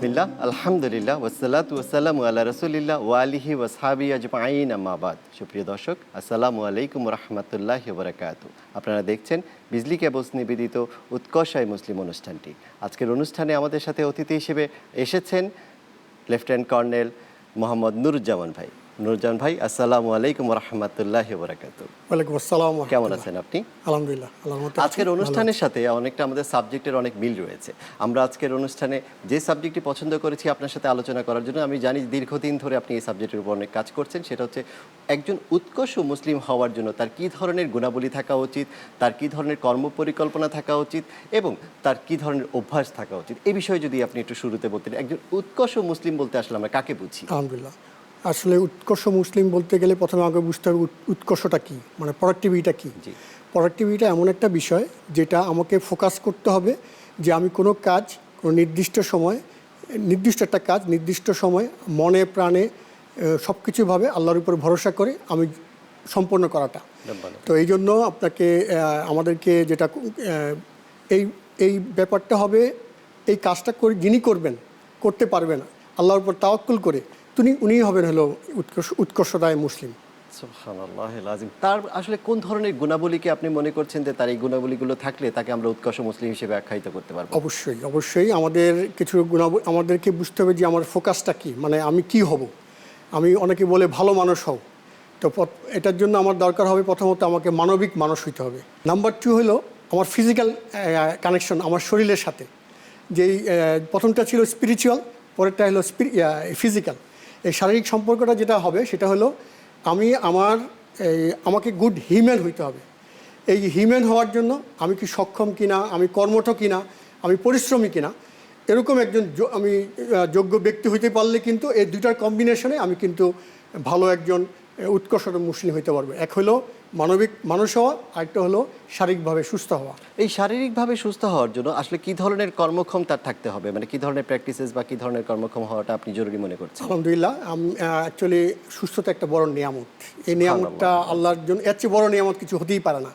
বিসমিল্লাহ, আলহামদুলিল্লাহ, ওয়াসসালাতু ওয়াসসালামু আলা রাসূলিল্লাহ ওয়া আলিহি ওয়া সাহবিহি আজমাইন, আম্মা বাদ। সুপ্রিয় দর্শক, আসসালামু আলাইকুম ওয়া রাহমাতুল্লাহি ওয়া বারাকাতুহু। আপনারা দেখছেন বিজলি কেবলস নিবেদিত উৎকর্ষায় মুসলিম অনুষ্ঠানটি। আজকের অনুষ্ঠানে আমাদের সাথে অতিথি হিসেবে এসেছেন লেফটেন্যান্ট কর্নেল মোহাম্মদ নুরুজ্জামান ভাই। নুরুজ্জামান ভাই, আসসালামু আলাইকুম ওয়া রাহমাতুল্লাহি ওয়া বারাকাতুহু। ওয়ালাইকুম আসসালাম। কেমন আছেন আপনি? আলহামদুলিল্লাহ। আজকের অনুষ্ঠানের সাথে অনেকটা আমাদের সাবজেক্টের অনেক মিল রয়েছে। আমরা আজকের অনুষ্ঠানে যে সাবজেক্টটি পছন্দ করেছি আপনার সাথে আলোচনা করার জন্য, আমি জানি দীর্ঘদিন ধরে আপনি এই সাবজেক্টের উপর অনেক কাজ করছেন, সেটা হচ্ছে একজন উৎকর্ষ মুসলিম হওয়ার জন্য তার কী ধরনের গুণাবলী থাকা উচিত, তার কী ধরনের কর্মপরিকল্পনা থাকা উচিত এবং তার কী ধরনের অভ্যাস থাকা উচিত। এই বিষয়ে যদি আপনি একটু শুরুতে বলতেন, একজন উৎকর্ষ মুসলিম বলতে আসলে আমরা কাকে বুঝি? আলহামদুলিল্লাহ। আসলে উৎকর্ষ মুসলিম বলতে গেলে প্রথমে আগে বুঝতে হবে উৎকর্ষটা কী, মানে প্রোডাক্টিভিটিটা কী। প্রোডাক্টিভিটিটা এমন একটা বিষয় যেটা আমাকে ফোকাস করতে হবে যে আমি কোনো কাজ কোনো নির্দিষ্ট সময়, নির্দিষ্ট একটা কাজ নির্দিষ্ট সময় মনে প্রাণে সব কিছুভাবে আল্লাহর উপর ভরসা করে আমি সম্পন্ন করাটা। তো এই জন্য আপনাকে আমাদেরকে যেটা এই ব্যাপারটা হবে, এই কাজটা করে যিনি করতে পারবে না আল্লাহর উপর তাওয়াক্কুল করে উনিই হবেন হলো উৎকর্ষদায় মুসলিম। সুবহানাল্লাহিল আযীম। তার আসলে কোন ধরনের গুণাবলীকে আপনি মনে করছেন যে তার এই গুণাবলীগুলো থাকলে তাকে আমরা উৎকর্ষ মুসলিম হিসেবে আখ্যায়িত করতে পারবো? অবশ্যই আমাদের কিছু গুণাবলী আমাদেরকে বুঝতে হবে যে আমার ফোকাসটা কী, মানে আমি কি হব। আমি অনেকে বলে ভালো মানুষ হও, তো এটার জন্য আমার দরকার হবে প্রথমত আমাকে মানবিক মানুষ হইতে হবে। নাম্বার 2 হলো আমার ফিজিক্যাল কানেকশন আমার শরীরের সাথে। যেই প্রথমটা ছিল স্পিরিচুয়াল, পরেরটা হলো ফিজিক্যাল। এই শারীরিক সম্পর্কটা যেটা হবে সেটা হলো আমাকে গুড হিউম্যান হইতে হবে। এই হিউম্যান হওয়ার জন্য আমি কি সক্ষম কিনা, আমি কর্মঠ কিনা, আমি পরিশ্রমী কিনা, এরকম একজন আমি যোগ্য ব্যক্তি হইতে পারলে কিন্তু এই দুইটার কম্বিনেশনে আমি কিন্তু ভালো একজন উৎকর্ষ মুসলিম হইতে পারবো। এক হলো মানবিক মানুষ হওয়া, আরেকটা হলো শারীরিকভাবে সুস্থ হওয়া। এই শারীরিকভাবে সুস্থ হওয়ার জন্য আসলে কী ধরনের কর্মক্ষম তার থাকতে হবে, মানে কী ধরনের প্র্যাকটিসেস বা কী ধরনের কর্মক্ষম হওয়াটা আপনি জরুরি মনে করছেন? আলহামদুলিল্লাহ, অ্যাকচুয়ালি সুস্থতা একটা বড় নিয়ামত। এই নিয়ামতটা আল্লাহর জন্য এর চেয়ে বড় নিয়ামত কিছু হতেই পারে না।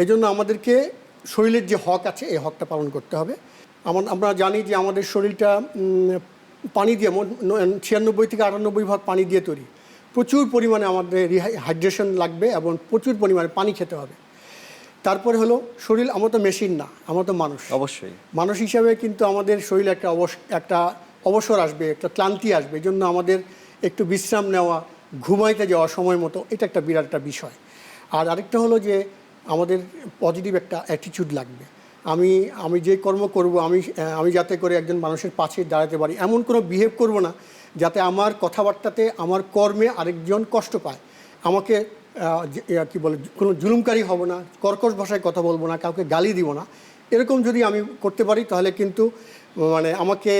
এই জন্য আমাদেরকে শরীরের যে হক আছে এই হকটা পালন করতে হবে। আমরা জানি যে আমাদের শরীরটা পানি দিয়ে 96 থেকে 98% পানি দিয়ে তৈরি। প্রচুর পরিমাণে আমাদের হাইড্রেশন লাগবে এবং প্রচুর পরিমাণে পানি খেতে হবে। তারপরে হলো শরীর, আমরা তো মেশিন না, আমরা তো মানুষ। অবশ্যই মানুষ হিসাবে কিন্তু আমাদের শরীরে একটা অবসর আসবে, একটা ক্লান্তি আসবে। এই জন্য আমাদের একটু বিশ্রাম নেওয়া, ঘুমাইতে যাওয়া সময় মতো, এটা একটা বিরাট একটা বিষয়। আর আরেকটা হলো যে আমাদের পজিটিভ একটা অ্যাটিটিউড লাগবে। আমি যে কর্ম করব আমি যাতে করে একজন মানুষের পাশে দাঁড়াতে পারি, এমন কোনো বিহেভ করব না যাতে আমার কথাবার্তাতে আমার কর্মে আরেকজন কষ্ট পায়। আমাকে কী বলে কোনো জুলুমকারী হব না, কর্কশ ভাষায় কথা বলবো না, কাউকে গালি দিব না। এরকম যদি আমি করতে পারি তাহলে কিন্তু মানে আমাকে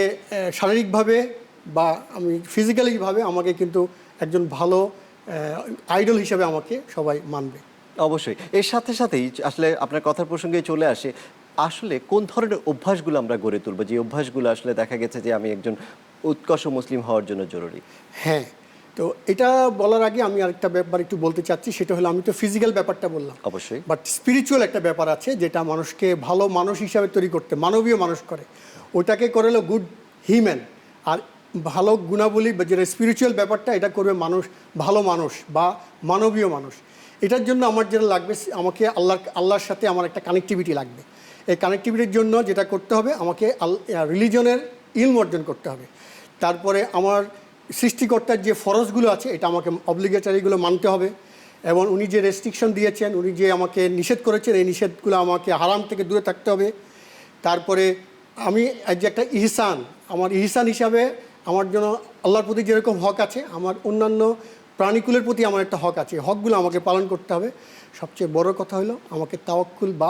শারীরিকভাবে বা আমি ফিজিক্যালিভাবে আমাকে কিন্তু একজন ভালো আইডল হিসেবে আমাকে সবাই মানবে। অবশ্যই। এর সাথে সাথেই আসলে আপনার কথার প্রসঙ্গে চলে আসে, আসলে কোন ধরনের অভ্যাসগুলো আমরা গড়ে তুলব, যে অভ্যাসগুলো আসলে দেখা গেছে যে আমি একজন উৎকর্ষ মুসলিম হওয়ার জন্য জরুরি? হ্যাঁ, তো এটা বলার আগে আমি আরেকটা ব্যাপার একটু বলতে চাচ্ছি। সেটা হলো, আমি তো ফিজিক্যাল ব্যাপারটা বললাম, অবশ্যই, বাট স্পিরিচুয়াল একটা ব্যাপার আছে যেটা মানুষকে ভালো মানুষ হিসাবে তৈরি করতে, মানবীয় মানুষ করে। ওইটাকে করে হলো গুড হিউম্যান। আর ভালো গুণাবলী বা যেটা স্পিরিচুয়াল ব্যাপারটা, এটা করবে ভালো মানুষ বা মানবীয় মানুষ। এটার জন্য আমার যেটা লাগবে, আমাকে আল্লাহর সাথে আমার একটা কানেক্টিভিটি লাগবে। এই কানেক্টিভিটির জন্য যেটা করতে হবে, আমাকে রিলিজনের ইলম অর্জন করতে হবে। তারপরে আমার সৃষ্টিকর্তার যে ফরজগুলো আছে এটা আমাকে অব্লিগেটরিগুলো মানতে হবে, এবং উনি যে রেস্ট্রিকশন দিয়েছেন, উনি যে আমাকে নিষেধ করেছেন, এই নিষেধগুলো আমাকে হারাম থেকে দূরে থাকতে হবে। তারপরে আমি যে একটা আমার ইহসান হিসাবে আমার জন্য আল্লাহর প্রতি যেরকম হক আছে, আমার অন্যান্য প্রাণীকুলের প্রতি আমার একটা হক আছে, হকগুলো আমাকে পালন করতে হবে। সবচেয়ে বড় কথা হলো আমাকে তাওয়াক্কুল বা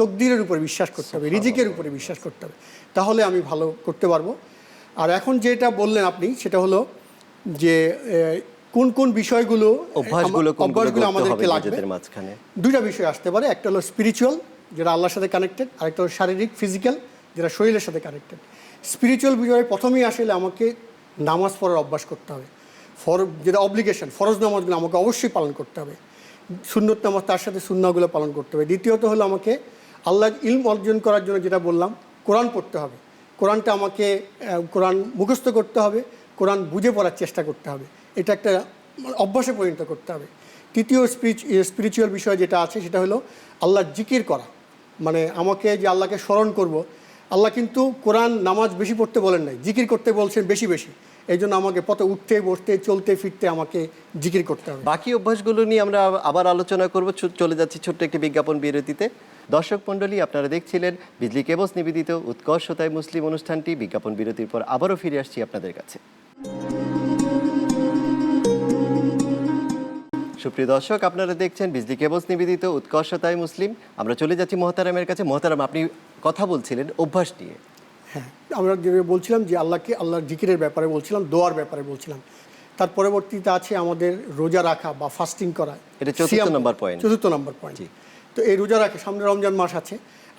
তকদিরের উপরে বিশ্বাস করতে হবে, রিজিকের উপরে বিশ্বাস করতে হবে, তাহলে আমি ভালো করতে পারবো। আর এখন যেটা বললেন আপনি, সেটা হলো যে কোন বিষয়গুলো অভ্যাসগুলো আমাদেরকে লাগবে। দুইটা বিষয় আসতে পারে, একটা হলো স্পিরিচুয়াল যেটা আল্লাহর সাথে কানেক্টেড, আরেকটা হলো শারীরিক ফিজিক্যাল যেটা শরীরের সাথে কানেক্টেড। স্পিরিচুয়াল বিষয়ে প্রথমেই আসলে আমাকে নামাজ পড়ার অভ্যাস করতে হবে। যেটা অব্লিগেশন, ফরজ নামাজগুলো আমাকে অবশ্যই পালন করতে হবে। সুন্নত নামাজ, তার সাথে সুন্নাহগুলো পালন করতে হবে। দ্বিতীয়ত হলো আমাকে আল্লাহর ইলম অর্জন করার জন্য যেটা বললাম, কোরআন পড়তে হবে। কোরআনটা আমাকে কোরআন মুখস্থ করতে হবে, কোরআন বুঝে পড়ার চেষ্টা করতে হবে, এটা একটা অভ্যাসে পরিণত করতে হবে। তৃতীয় স্পিরিচুয়াল বিষয় যেটা আছে সেটা হলো আল্লাহর জিকির করা, মানে আমাকে যে আল্লাহকে স্মরণ করব। আল্লাহ কিন্তু কোরআন নামাজ বেশি পড়তে বলেন নাই, জিকির করতে বলছেন বেশি বেশি। এই জন্য আমাকে পথে উঠতে বসতে চলতে ফিরতে আমাকে জিকির করতে হবে। বাকি অভ্যাসগুলো নিয়ে আমরা আবার আলোচনা করব। চলে যাচ্ছি ছোট্ট একটি বিজ্ঞাপন বিরতিতে। দর্শক মণ্ডলী, আপনারা দেখছিলেন বিজলি কেবলস নিবেদিত উৎকর্ষতায় মুসলিম অনুষ্ঠানটি। বিজ্ঞাপন বিরতির পর আবারও ফিরে আসছি আপনাদের কাছে। সুপ্রিয় দর্শক, আপনারা দেখছেন বিজলি কেবলস নিবেদিত উৎকর্ষতায় মুসলিম। আমরা চলে যাচ্ছি মোহতারামের কাছে। মোহতারাম, আপনি কথা বলছিলেন অভ্যাস নিয়ে। হ্যাঁ, আমরা বলছিলাম যে আল্লাহর জিকিরের ব্যাপারে বলছিলাম, দোয়ার ব্যাপারে বলছিলাম। তার পরবর্তীতে আছে আমাদের রোজা রাখা বা ফাস্টিং করা, এটা চতুর্থ নম্বর পয়েন্ট। তো এই রোজা রাখা, সামনে রমজান মাস আছে,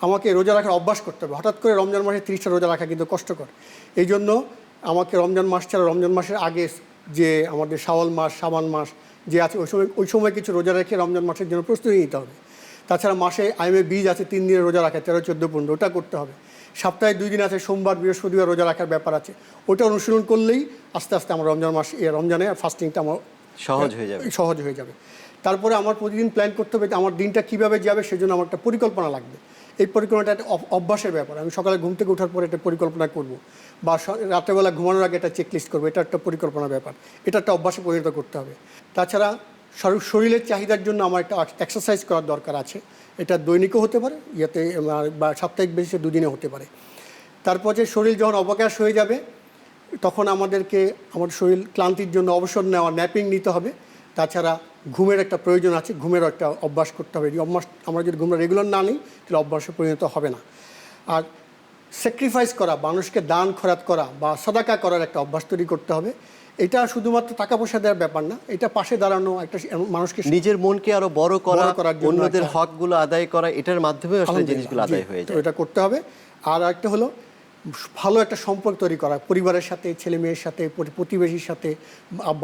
আমাকে রোজা রাখার অভ্যাস করতে হবে। হঠাৎ করে রমজান মাসে 30টা রোজা রাখা কিন্তু কষ্টকর। এই জন্য আমাকে রমজান মাস ছাড়া রমজান মাসের আগে যে আমাদের শাওয়াল মাস, শাবান মাস যে আছে, ওই সময় কিছু রোজা রেখে রমজান মাসের জন্য প্রস্তুতি নিতে হবে। তাছাড়া মাসে আইমে বীজ আছে 3 দিনের রোজা রাখা, 13, 14, 15, ওটা করতে হবে। সপ্তাহে 2 দিন আছে, সোমবার বৃহস্পতিবার রোজা রাখার ব্যাপার আছে, ওটা অনুশীলন করলেই আস্তে আস্তে আমার রমজানে ফাস্টিংটা আমার সহজ হয়ে যাবে। তারপরে আমার প্রতিদিন প্ল্যান করতে হবে আমার দিনটা কীভাবে যাবে, সেজন্য আমার একটা পরিকল্পনা লাগবে। এই পরিকল্পনাটা একটা অভ্যাসের ব্যাপার। আমি সকালে ঘুম থেকে ওঠার পরে একটা পরিকল্পনা করব, বা রাত্রেবেলা ঘুমানোর আগে একটা চেকলিস্ট করবো, এটা একটা পরিকল্পনা ব্যাপার। এটা একটা অভ্যাসে পরিণত করতে হবে। তাছাড়া শরীরের চাহিদার জন্য আমার একটা এক্সারসাইজ করার দরকার আছে। এটা দৈনিকও হতে পারে, বা সাপ্তাহিক বেসিসে 2 দিনে হতে পারে। তারপর যে শরীর যখন অবকাশ হয়ে যাবে, তখন আমাদেরকে আমার শরীর ক্লান্তির জন্য অবসর নেওয়া, ন্যাপিং নিতে হবে। তাছাড়া ঘুমের একটা প্রয়োজন আছে, ঘুমেরও একটা অভ্যাস করতে হবে। এই অভ্যাস আমরা যদি ঘুমটা রেগুলার না নিই তাহলে অভ্যাসে পরিণত হবে না। আর স্যাক্রিফাইস করা, মানুষকে দান খয়রাত করা বা সাদাকা করার একটা অভ্যাস তৈরি করতে হবে। এটা শুধুমাত্র টাকা পয়সা দেওয়ার ব্যাপার না, এটা পাশে দাঁড়ানো, একটা মানুষকে নিজের মনকে আরো বড় করার জন্য, অন্যদের হকগুলো আদায় করা, এটার মাধ্যমে আসলে জিনিসগুলো আদায় হয়ে যায়। এটা করতে হবে। আর একটা হলো ভালো একটা সম্পর্ক তৈরি করা, পরিবারের সাথে, ছেলে মেয়ের সাথে, প্রতিবেশীর সাথে,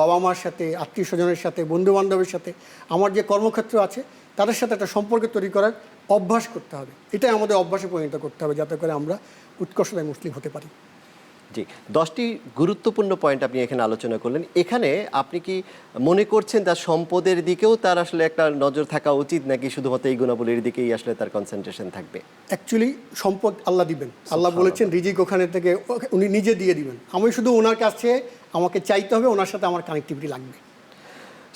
বাবা মার সাথে, আত্মীয় স্বজনের সাথে, বন্ধু বান্ধবের সাথে, আমার যে কর্মক্ষেত্র আছে তাদের সাথে একটা সম্পর্ক তৈরি করার অভ্যাস করতে হবে। এটাই আমাদের অভ্যাসে পরিণত করতে হবে, যাতে করে আমরা উৎকর্ষতায় মুসলিম হতে পারি। জি, 10টি গুরুত্বপূর্ণ পয়েন্ট আপনি এখানে আলোচনা করলেন। এখানে আপনি কি মনে করছেন তার সম্পদের দিকেও তার আসলে একটা নজর থাকা উচিত, নাকি শুধুমাত্র এই গুণাবলীর দিকেই আসলে তার কনসেন্ট্রেশন থাকবে? অ্যাকচুয়ালি সম্পদ আল্লাহ দিবেন, আল্লাহ বলেছেন রিজিক ওখানে থেকে উনি নিজে দিয়ে দিবেন। আমি শুধু ওনার কাছে আমাকে চাইতে হবে, ওনার সাথে আমার কানেক্টিভিটি লাগবে।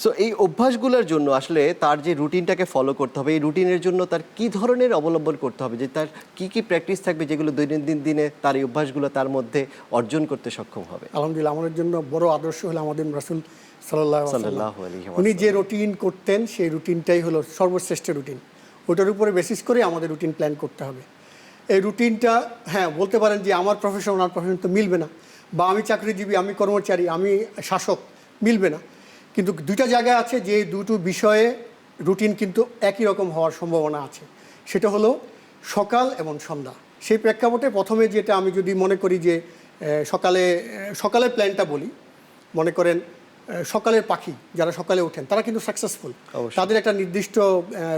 সো এই অভ্যাসগুলোর জন্য আসলে তার যে রুটিনটাকে ফলো করতে হবে, এই রুটিনের জন্য তার কি ধরনের অবলম্বন করতে হবে, যে তার কি প্র্যাকটিস থাকবে যেগুলো দৈনন্দিন দিনে তার এই অভ্যাসগুলো তার মধ্যে অর্জন করতে সক্ষম হবে? আলহামদুলিল্লাহ, আমাদের জন্য বড় আদর্শ হলো আমাদের রাসূল সাল্লাল্লাহু আলাইহি ওয়াসাল্লাম। উনি যে রুটিন করতেন সেই রুটিনটাই হলো সর্বশ্রেষ্ঠ রুটিন। ওটার উপরে বেসিস করে আমাদের রুটিন প্ল্যান করতে হবে। এই রুটিনটা, হ্যাঁ বলতে পারেন যে আমার প্রফেশন ওনার প্রফেশন তো মিলবে না, বা আমি চাকরিজীবী, আমি কর্মচারী, আমি শাসক, মিলবে না। কিন্তু 2টা জায়গা আছে যে 2টো বিষয়ে রুটিন কিন্তু একই রকম হওয়ার সম্ভাবনা আছে। সেটা হলো সকাল এবং সন্ধ্যা। সেই প্রেক্ষাপটে প্রথমে যেটা আমি যদি মনে করি যে সকালে প্ল্যানটা বলি, মনে করেন সকালের পাখি যারা সকালে ওঠেন তারা কিন্তু সাকসেসফুল, তাদের একটা নির্দিষ্ট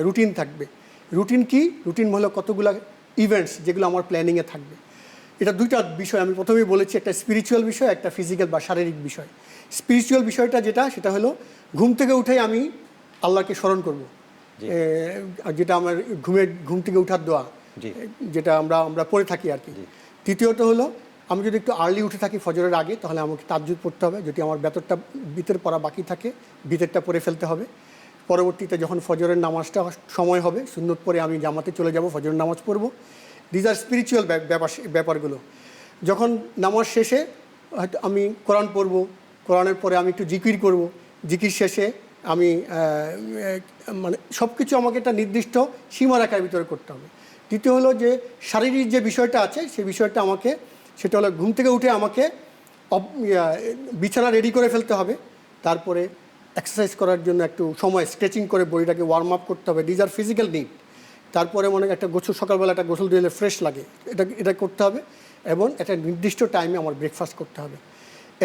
রুটিন থাকবে। রুটিন কি? রুটিন হলো কতগুলো ইভেন্টস যেগুলো আমার প্ল্যানিংয়ে থাকবে। এটা 2টা বিষয় আমি প্রথমেই বলেছি, একটা স্পিরিচুয়াল বিষয়, একটা ফিজিক্যাল বা শারীরিক বিষয়। স্পিরিচুয়াল বিষয়টা যেটা হলো ঘুম থেকে উঠেই আমি আল্লাহকে স্মরণ করব, যেটা আমার ঘুম থেকে উঠার দোয়া, যেটা আমরা পড়ে থাকি আর কি। তৃতীয়ত হলো আমি যদি একটু আর্লি উঠে থাকি ফজরের আগে, তাহলে আমাকে তাহাজ্জুদ পড়তে হবে। যদি আমার বিতের পড়া বাকি থাকে, বিতেরটা পড়ে ফেলতে হবে। পরবর্তীতে যখন ফজরের নামাজটা সময় হবে, সুন্নত পরে আমি জামাতে চলে যাব, ফজরের নামাজ পড়ব। দিজ আর স্পিরিচুয়াল ব্যাপারগুলো। যখন নামাজ শেষে হয়তো আমি কোরআন পড়ব, কোরআনের পরে আমি একটু জিকির করব, জিকির শেষে আমি মানে সব কিছু আমাকে একটা নির্দিষ্ট সীমারেখার ভিতরে করতে হবে। দ্বিতীয় হলো যে শারীরিক যে বিষয়টা আছে সেই বিষয়টা সেটা হলো ঘুম থেকে উঠে আমাকে বিছানা রেডি করে ফেলতে হবে। তারপরে এক্সারসাইজ করার জন্য একটু সময় স্ট্রেচিং করে বডিটাকে ওয়ার্ম আপ করতে হবে। These are physical need. তারপরে সকালবেলা একটা গোসল দিলে ফ্রেশ লাগে, এটা করতে হবে। এবং একটা নির্দিষ্ট টাইমে আমার ব্রেকফাস্ট করতে হবে।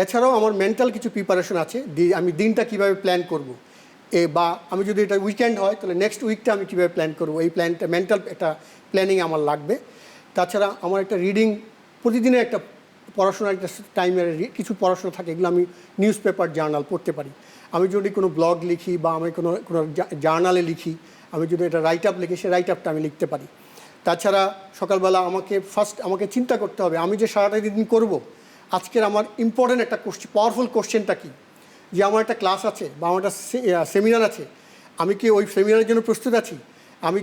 এছাড়াও আমার মেন্টাল কিছু প্রিপারেশন আছে, আমি দিনটা কীভাবে প্ল্যান করব, বা আমি যদি এটা উইকেন্ড হয় তাহলে নেক্সট উইকটা আমি কীভাবে প্ল্যান করব, এই প্ল্যানটা মেন্টাল একটা প্ল্যানিং আমার লাগবে। তাছাড়া আমার একটা রিডিং প্রতিদিনের একটা পড়াশোনার একটা টাইমের কিছু পড়াশোনা থাকে, এগুলো আমি নিউজ পেপার জার্নাল পড়তে পারি। আমি যদি কোনো ব্লগ লিখি বা আমি কোনো কোনো জার্নালে লিখি, আমি যদি একটা রাইট আপ লিখি, সেই রাইট আপটা আমি লিখতে পারি। তাছাড়া সকালবেলা আমাকে চিন্তা করতে হবে আমি যে সারাটা দিন করব, আজকের আমার ইম্পর্ট্যান্ট একটা পাওয়ারফুল কোশ্চেনটা কী, যে আমার একটা ক্লাস আছে বা আমার একটা সেমিনার আছে, আমি কি ওই সেমিনারের জন্য প্রস্তুত আছি, আমি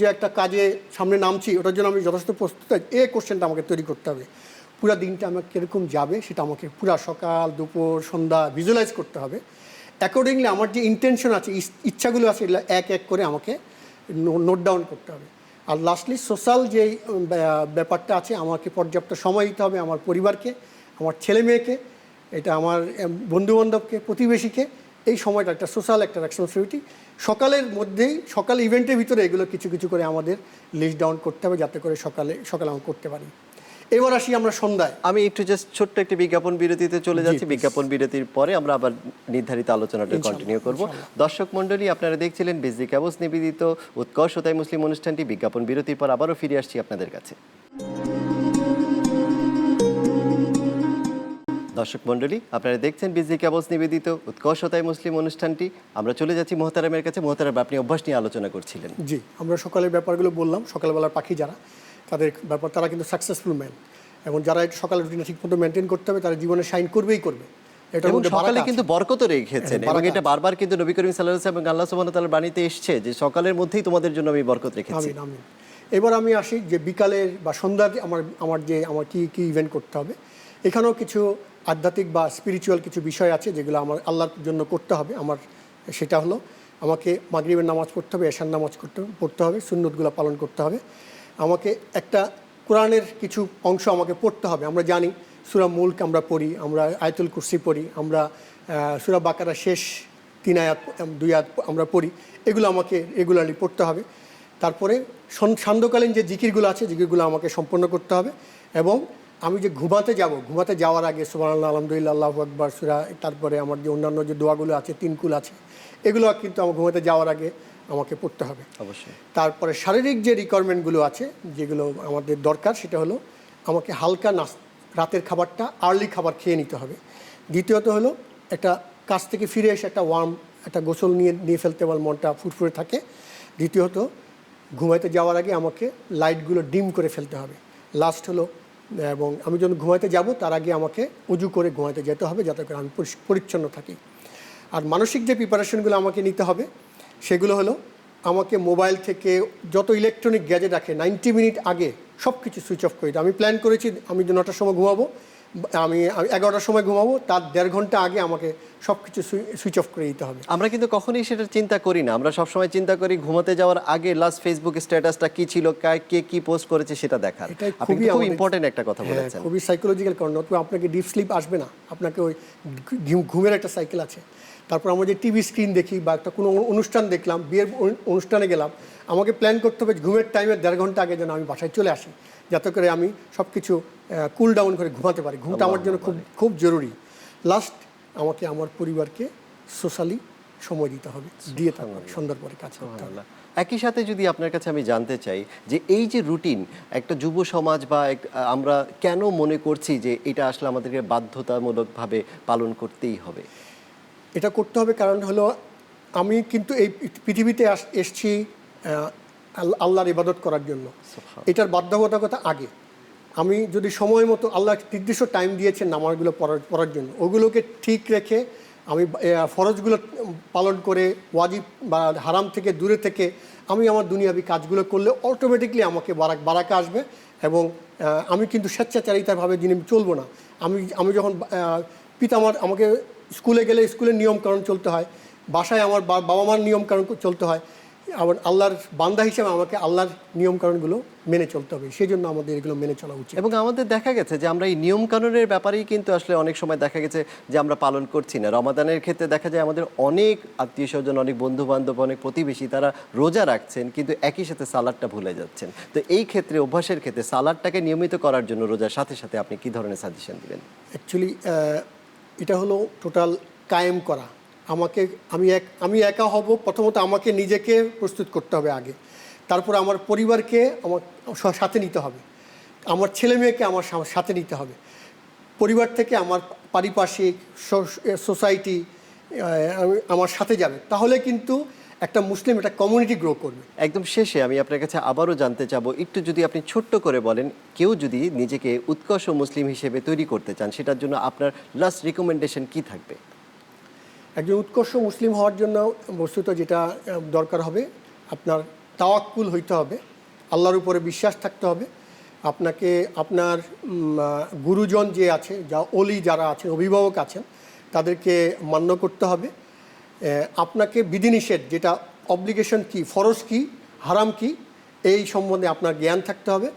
যে একটা কাজে সামনে নামছি ওটার জন্য আমি যথেষ্ট প্রস্তুত আছি, এই কোশ্চেনটা আমাকে তৈরি করতে হবে। পুরো দিনটা আমার কীরকম যাবে সেটা আমাকে পুরো সকাল দুপুর সন্ধ্যা ভিজুয়ালাইজ করতে হবে। অ্যাকর্ডিংলি আমার যে ইন্টেনশন আছে, ইচ্ছাগুলো আছে, এগুলো এক এক করে আমাকে নোট ডাউন করতে হবে। আর লাস্টলি সোশ্যাল যে ব্যাপারটা আছে, আমাকে পর্যাপ্ত সময় দিতে হবে আমার পরিবারকে, আমার ছেলে মেয়েকে, এটা আমার বন্ধুবান্ধবকে, প্রতিবেশীকে। এই সময়টা একটা সোশ্যাল একটা রেসপন্সিবিলিটি। সকাল ইভেন্টের ভিতরে এগুলো কিছু কিছু করে আমাদের লিস্ট ডাউন করতে হবে, যাতে করে সকালে আমরা করতে পারি। এবার আসি আমরা সন্ধ্যায়। আমি একটু জাস্ট ছোট্ট একটি বিজ্ঞাপন বিরতিতে চলে যাচ্ছি। বিজ্ঞাপন বিরতির পরে আমরা আবার নির্ধারিত আলোচনাটা কন্টিনিউ করব। দর্শক মণ্ডলী, আপনারা দেখছিলেন বিজলি ক্যাবস নিবেদিত উৎকর্ষ তাই মুসলিম অনুষ্ঠানটি। বিজ্ঞাপন বিরতির পর আবারও ফিরে আসছি আপনাদের কাছে। দর্শক মণ্ডলী, আপনারা দেখছেন বিজলি ক্যাবস নিবেদিত উৎকর্ষ তাই মুসলিম অনুষ্ঠানটি। আমরা চলে যাচ্ছি মোহতারামের কাছে। মোহতারাম, আপনি অভ্যাস নিয়ে আলোচনা করছিলেন। জি, আমরা সকালের ব্যাপারগুলো বললাম। সকালবেলার পাখি যারা, তাদের ব্যাপার, তারা কিন্তু সাকসেসফুল ম্যান, এবং যারা একটু সকালের রুটিনটা ঠিকমতো মেনটেন করতে হবে, তারা জীবনে শাইন করবেই করবে। এবং সকালে কিন্তু বরকত রেখেছেন, এবং এটা বারবার কিন্তু নবী করিম সাল্লাল্লাহু আলাইহি ওয়াসাল্লাম এবং আল্লাহ সুবহানাহু ওয়া তাআলার বাণীতে এসেছে যে সকালের মধ্যেই তোমাদের জন্য আমি বরকত রেখেছি। আমিন আমিন। এবার আমি আসি যে বিকালের বা সন্ধ্যার আমার কি ইভেন্ট করতে হবে। এখানেও কিছু আধ্যাত্মিক বা স্পিরিচুয়াল কিছু বিষয় আছে যেগুলো আমার আল্লাহর জন্য করতে হবে। সেটা হলো, আমাকে মাগরিবের নামাজ পড়তে হবে, এশার নামাজ পড়তে হবে, সুন্নতগুলো পালন করতে হবে। আমাকে একটা কোরআনের কিছু অংশ আমাকে পড়তে হবে। আমরা জানি সূরা মুলক আমরা পড়ি, আমরা আয়াতুল কুরসি পড়ি, আমরা সূরা বাকারা শেষ 3 আয়াত 2 আয়াত আমরা পড়ি। এগুলো আমাকে রেগুলারলি পড়তে হবে। তারপরে সান্ধ্যকালীন যে জিকিরগুলো আছে, জিকিরগুলো আমাকে সম্পন্ন করতে হবে। এবং আমি যে ঘুমাতে যাওয়ার আগে সুবহানাল্লাহ, আলহামদুলিল্লাহ, আল্লাহু আকবার, সূরা, তারপরে আমার যে অন্যান্য যে দোয়াগুলো আছে, 3 কুল আছে, এগুলো কিন্তু আমার ঘুমাতে যাওয়ার আগে আমাকে পড়তে হবে অবশ্যই। তারপরে শারীরিক যে রিকোয়ারমেন্টগুলো আছে, যেগুলো আমাদের দরকার, সেটা হলো আমাকে হালকা রাতের খাবারটা আর্লি খাবার খেয়ে নিতে হবে। দ্বিতীয়ত হলো একটা কাজ থেকে ফিরে এসে একটা গোসল নিয়ে ফেলতে পারলে মনটা ফুরফুরে থাকে। দ্বিতীয়ত, ঘুমাইতে যাওয়ার আগে আমাকে লাইটগুলো ডিম করে ফেলতে হবে। লাস্ট হলো, এবং আমি যখন ঘুমাইতে যাব তার আগে আমাকে উজু করে ঘুমাইতে যেতে হবে, যাতে করে আমি পরিচ্ছন্ন থাকি। আর মানসিক যে প্রিপারেশনগুলো আমাকে নিতে হবে, সেগুলো হলো আমাকে মোবাইল থেকে যত ইলেকট্রনিক গ্যাজেট রাখে 90 মিনিট আগে সব কিছু সুইচ অফ করে দিতে। আমি প্ল্যান করেছি আমি 9টার সময় ঘুমাবো, আমি 11টার সময় ঘুমাবো, তার 1.5 ঘন্টা আগে আমাকে সব কিছু সুইচ অফ করে দিতে হবে। আমরা কিন্তু কখনোই সেটা চিন্তা করি না। আমরা সবসময় চিন্তা করি ঘুমাতে যাওয়ার আগে লাস্ট ফেসবুক স্ট্যাটাসটা কি ছিল, কে কি পোস্ট করেছে সেটা দেখার। খুবই ইম্পর্টেন্ট একটা কথা বলেছেন। খুবই সাইকোলজিক্যাল কারণ, আপনাকে ডিপ স্লিপ আসবে না, আপনাকে ওই ঘুমের একটা সাইকেল আছে। তারপর আমরা যে টিভি স্ক্রিন দেখি বা একটা কোনো অনুষ্ঠান দেখলাম, বিয়ের অনুষ্ঠানে গেলাম, আমাকে প্ল্যান করতে হবে ঘুমের টাইমের 1.5 ঘন্টা আগে যেন আমি বাসায় চলে আসি, যাতে করে আমি সব কিছু কুল ডাউন করে ঘুমাতে পারি। ঘুমটা আমার জন্য খুব জরুরি। লাস্ট, আমাকে আমার পরিবারকে সোশ্যালি সময় দিতে হবে, দিয়ে তারপরে সন্ধ্যার পরে কাজ করতে হবে। একই সাথে যদি আপনার কাছে আমি জানতে চাই যে এই যে রুটিন, একটা যুব সমাজ বা আমরা কেন মনে করছি যে এটা আসলে আমাদেরকে বাধ্যতামূলকভাবে পালন করতেই হবে? এটা করতে হবে কারণ হলো, আমি কিন্তু এই পৃথিবীতে এসছি আল্লাহর ইবাদত করার জন্য। এটার বাধ্যবাধকতা আগে। আমি যদি সময় মতো, আল্লাহ নির্দিষ্ট টাইম দিয়েছেন নামাজগুলো পড়ার জন্য, ওগুলোকে ঠিক রেখে আমি ফরজগুলো পালন করে, ওয়াজিব বা হারাম থেকে দূরে থেকে আমি আমার দুনিয়াবি কাজগুলো করলে অটোমেটিকলি আমাকে বারাকা আসবে। এবং আমি কিন্তু স্বেচ্ছাচারিতাভাবে চলবো না। আমি যখন আমাকে স্কুলে গেলে স্কুলের নিয়মকানুন চলতে হয়, বাসায় আমার বাবা মার নিয়মকানুন চলতে হয়, আবার আল্লাহর বান্দা হিসেবে আমাকে আল্লাহর নিয়মকানুনগুলো মেনে চলতে হবে। সেই জন্য আমাদের এগুলো মেনে চলা উচিত। এবং আমাদের দেখা গেছে যে আমরা এই নিয়মকানুনের ব্যাপারেই কিন্তু আসলে অনেক সময় দেখা গেছে যে আমরা পালন করছি না। রমাদানের ক্ষেত্রে দেখা যায় আমাদের অনেক আত্মীয় স্বজন, অনেক বন্ধু বান্ধব, অনেক প্রতিবেশী তারা রোজা রাখছেন, কিন্তু একই সাথে সালাদটা ভুলে যাচ্ছেন। তো এই ক্ষেত্রে, অভ্যাসের ক্ষেত্রে সালাদটাকে নিয়মিত করার জন্য রোজার সাথে সাথে আপনি কি ধরনের সাজেশন দিবেন? অ্যাকচুয়ালি এটা হলো টোটাল কায়েম করা। আমি একা হব, প্রথমত আমাকে নিজেকে প্রস্তুত করতে হবে আগে, তারপর আমার পরিবারকে আমার সাথে নিতে হবে। আমার ছেলে মেয়েকে আমার সাথে নিতে হবে, পরিবার থেকে আমার পারিপার্শ্বিক সোসাইটি আমার সাথে যাবে, তাহলে কিন্তু একটা মুসলিম একটা কমিউনিটি গ্রো করবে। একদম শেষে আমি আপনার কাছে আবারও জানতে চাবো, একটু যদি আপনি ছোট্ট করে বলেন, কেউ যদি নিজেকে উৎকর্ষ মুসলিম হিসেবে তৈরি করতে চান, সেটার জন্য আপনার লাস্ট রিকমেন্ডেশন কি থাকবে? একজন উৎকর্ষ মুসলিম হওয়ার জন্য বস্তুত যেটা দরকার হবে, আপনার তাওয়াক্কুল হইতে হবে, আল্লাহর উপরে বিশ্বাস থাকতে হবে, আপনাকে আপনার গুরুজন যে আছে, যা অলি যারা আছেন, অভিভাবক আছেন, তাদেরকে মান্য করতে হবে। আপনাকে বিধিনিষেধ, যেটা অব্লিগেশন কি, ফরজ কি, হারাম কি, এই সম্বন্ধে আপনার জ্ঞান থাকতে হবে।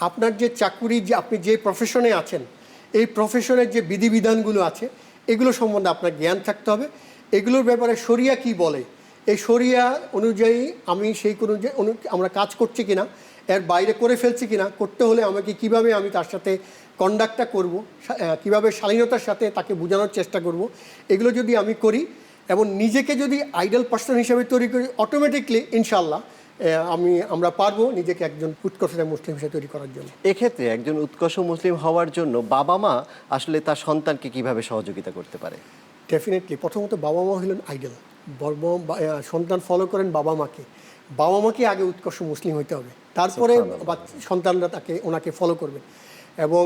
আপনার যে চাকুরি, যে আপনি যে প্রফেশনে আছেন, এই প্রফেশনের যে বিধিবিধানগুলো আছে, এগুলো সম্বন্ধে আপনার জ্ঞান থাকতে হবে। এগুলোর ব্যাপারে শরিয়া কি বলে, এই শরিয়া অনুযায়ী আমি সেই কোনো যে আমরা কাজ করছি কিনা, এর বাইরে করে ফেলছি কিনা, করতে হলে আমাকে কিভাবে আমি তার সাথে কন্ডাক্টটা করব, কিভাবে শালীনতার সাথে তাকে বোঝানোর চেষ্টা করব, এগুলো যদি আমি করি এবং নিজেকে যদি আইডল পার্সন হিসেবে তৈরি করি, অটোমেটিকলি ইনশাল্লাহ আমরা পারবো নিজেকে একজন উৎকর্ষ মুসলিম হিসেবে তৈরি করার জন্য। এক্ষেত্রে একজন উৎকর্ষ মুসলিম হওয়ার জন্য বাবা মা আসলে তার সন্তানকে কিভাবে সহযোগিতা করতে পারে? ডেফিনেটলি প্রথমত বাবা মা হলেন আইডল, সন্তান ফলো করেন বাবা মাকে, বাবা মাকে আগে উৎকর্ষ মুসলিম হইতে হবে, তারপরে সন্তানরা ওনাকে ফলো করবেন। এবং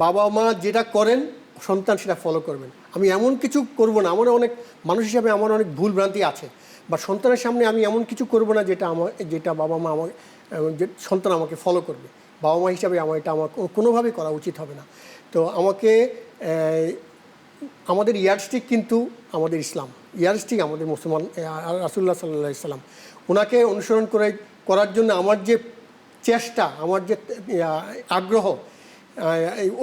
বাবা মা যেটা করেন সন্তান সেটা ফলো করবেন। আমি এমন কিছু করব না, আমার অনেক মানুষ হিসাবে আমার অনেক ভুল ভ্রান্তি আছে, বা সন্তানের সামনে আমি এমন কিছু করব না যেটা বাবা মা যে সন্তান আমাকে ফলো করবে। বাবা মা হিসাবে এটা আমার কোনোভাবেই করা উচিত হবে না। তো আমাদের ইয়ারস্টিক কিন্তু আমাদের ইসলাম, ইয়ারস্টিক আমাদের মুসলমান রাসূলুল্লাহ সাল্লাল্লাহু আলাইহি সাল্লাম, ওনাকে অনুসরণ করার জন্য আমার যে চেষ্টা, আমার যে আগ্রহ,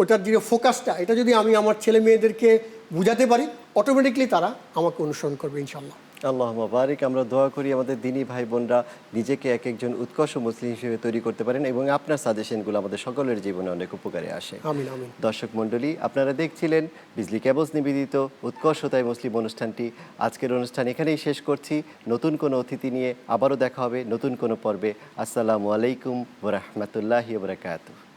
ওটার যে ফোকাসটা, এটা যদি আমি আমার ছেলে মেয়েদেরকে বুঝাতে পারি, অটোমেটিকলি তারা আমাকে অনুসরণ করবে ইনশাল্লাহ। আল্লাহুম্মা বারিক। আমরা দোয়া করি আমাদের দিনী ভাই বোনরা নিজেকে এক একজন উৎকর্ষ মুসলিম হিসেবে তৈরি করতে পারেন এবং আপনার সাজেশনগুলো আমাদের সকলের জীবনে অনেক উপকারে আসে। আমিন আমিন। দর্শক মণ্ডলী, আপনারা দেখছিলেন বিজলি কেবলস নিবেদিত উৎকর্ষতায় মুসলিম অনুষ্ঠানটি। আজকের অনুষ্ঠান এখানেই শেষ করছি। নতুন কোনো অতিথি নিয়ে আবারও দেখা হবে নতুন কোনো পর্বে। আসসালামু আলাইকুম ওয়া রাহমাতুল্লাহি ওয়া বারাকাতুহু।